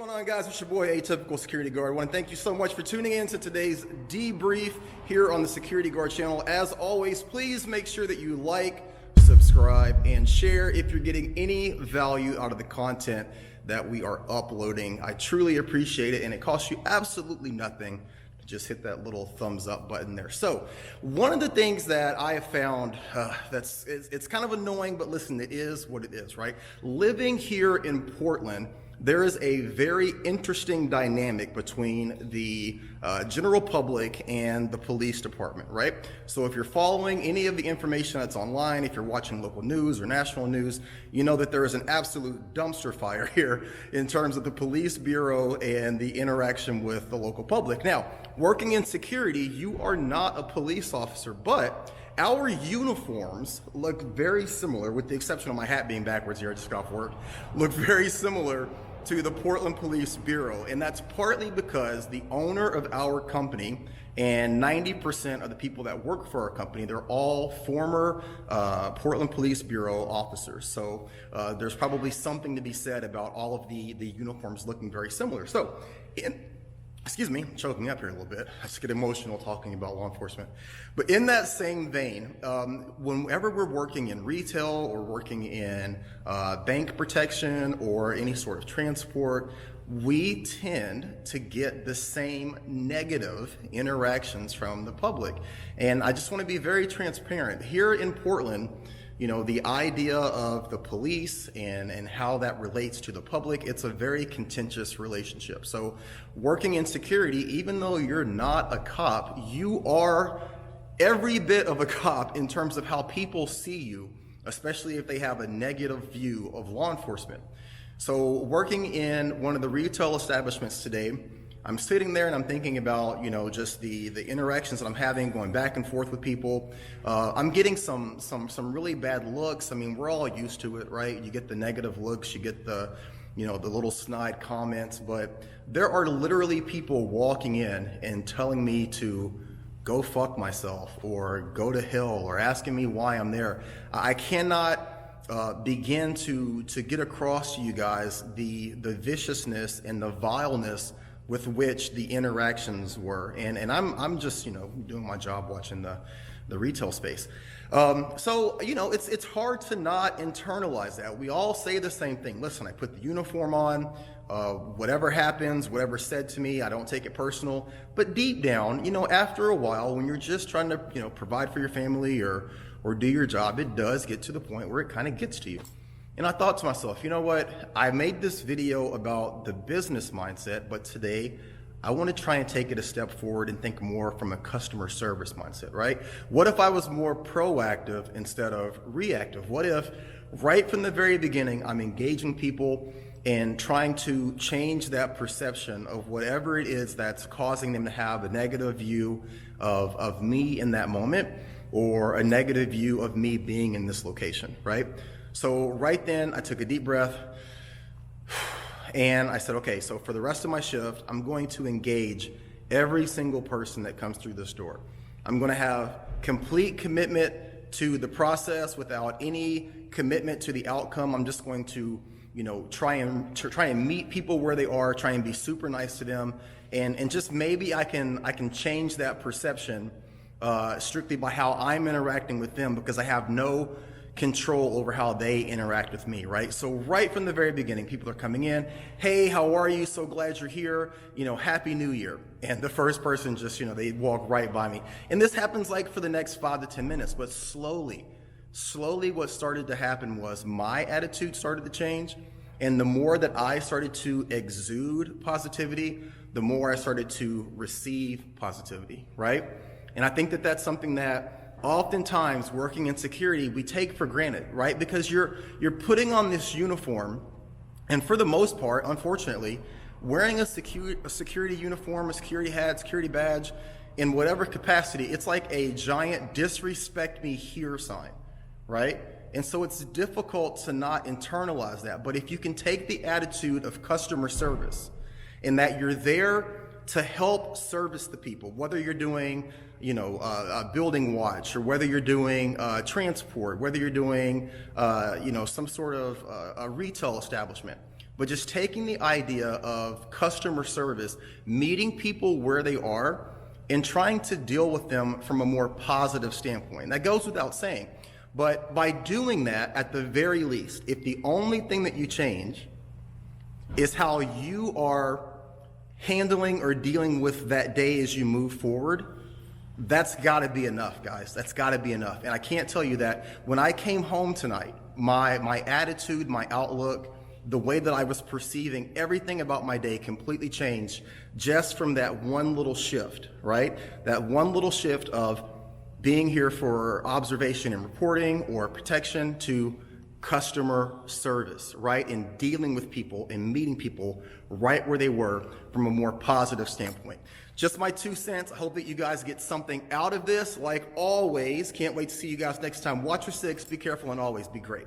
going on, guys? It's your boy, Atypical Security Guard. I want to thank you so much for tuning in to today's debrief here on the Security Guard channel. As always, please make sure that you like, subscribe, and share if you're getting any value out of the content that we are uploading. I truly appreciate it, and it costs you absolutely nothing. Just hit that little thumbs up button there. So one of the things that I have found it's kind of annoying, but listen, it is what it is, right? Living here in Portland, there is a very interesting dynamic between the general public and the police department, right? So if you're following any of the information that's online, if you're watching local news or national news, you know that there is an absolute dumpster fire here in terms of the police bureau and the interaction with the local public. Now, working in security, you are not a police officer, but our uniforms look very similar, with the exception of my hat being backwards here, I just got off work, look very similar to the Portland Police Bureau. And that's partly because the owner of our company and 90% of the people that work for our company, they're all former Portland Police Bureau officers. So there's probably something to be said about all of the uniforms looking very similar. So, excuse me, choking up here a little bit. I just get emotional talking about law enforcement. But in that same vein, whenever we're working in retail or working in bank protection or any sort of transport, we tend to get the same negative interactions from the public. And I just want to be very transparent. Here in Portland, you know, the idea of the police and how that relates to the public, it's a very contentious relationship. So working in security, even though you're not a cop, you are every bit of a cop in terms of how people see you, especially if they have a negative view of law enforcement. So working in one of the retail establishments today, I'm sitting there and I'm thinking about, you know, just the interactions that I'm having, going back and forth with people. I'm getting some really bad looks. I mean, we're all used to it, right? You get the negative looks, you get the, you know, the little snide comments, but there are literally people walking in and telling me to go fuck myself or go to hell or asking me why I'm there. I cannot begin to get across to you guys the viciousness and the vileness with which the interactions were. And I'm just, you know, doing my job watching the retail space. So, you know, it's hard to not internalize that. We all say the same thing. Listen, I put the uniform on, whatever happens, whatever's said to me, I don't take it personal. But deep down, you know, after a while, when you're just trying to, you know, provide for your family or do your job, it does get to the point where it kind of gets to you. And I thought to myself, you know what? I made this video about the business mindset, but today I want to try and take it a step forward and think more from a customer service mindset, right? What if I was more proactive instead of reactive? What if right from the very beginning, I'm engaging people and trying to change that perception of whatever it is that's causing them to have a negative view of me in that moment, or a negative view of me being in this location, right? So right then I took a deep breath and I said, okay, so for the rest of my shift, I'm going to engage every single person that comes through this door. I'm going to have complete commitment to the process without any commitment to the outcome. I'm just going to, you know, try and meet people where they are, try and be super nice to them, and just maybe I can change that perception strictly by how I'm interacting with them, because I have no control over how they interact with me, right? So right from the very beginning, people are coming in, hey, how are you? So glad you're here. You know, Happy New Year. And the first person just, you know, they walk right by me. And this happens like for the next 5 to 10 minutes, but slowly what started to happen was my attitude started to change. And the more that I started to exude positivity, the more I started to receive positivity, right? And I think that that's something that oftentimes working in security, we take for granted, right? Because you're putting on this uniform, and for the most part, unfortunately, wearing a security uniform, a security hat, security badge, in whatever capacity, it's like a giant disrespect me here sign, right? And so it's difficult to not internalize that. But if you can take the attitude of customer service, in that you're there to help service the people, whether you're doing, you know, a building watch, or whether you're doing transport, whether you're doing, you know, some sort of a retail establishment. but just taking the idea of customer service, meeting people where they are, and trying to deal with them from a more positive standpoint. That goes without saying. But by doing that, at the very least, if the only thing that you change is how you are handling or dealing with that day as you move forward, that's got to be enough, guys. That's got to be enough. And I can't tell you that when I came home tonight, my attitude, my outlook, the way that I was perceiving everything about my day completely changed just from that one little shift, right? That one little shift of being here for observation and reporting or protection to customer service, right? And dealing with people and meeting people right where they were from a more positive standpoint. Just my 2 cents. I hope that you guys get something out of this. Like always, can't wait to see you guys next time. Watch your six, be careful, and always be great.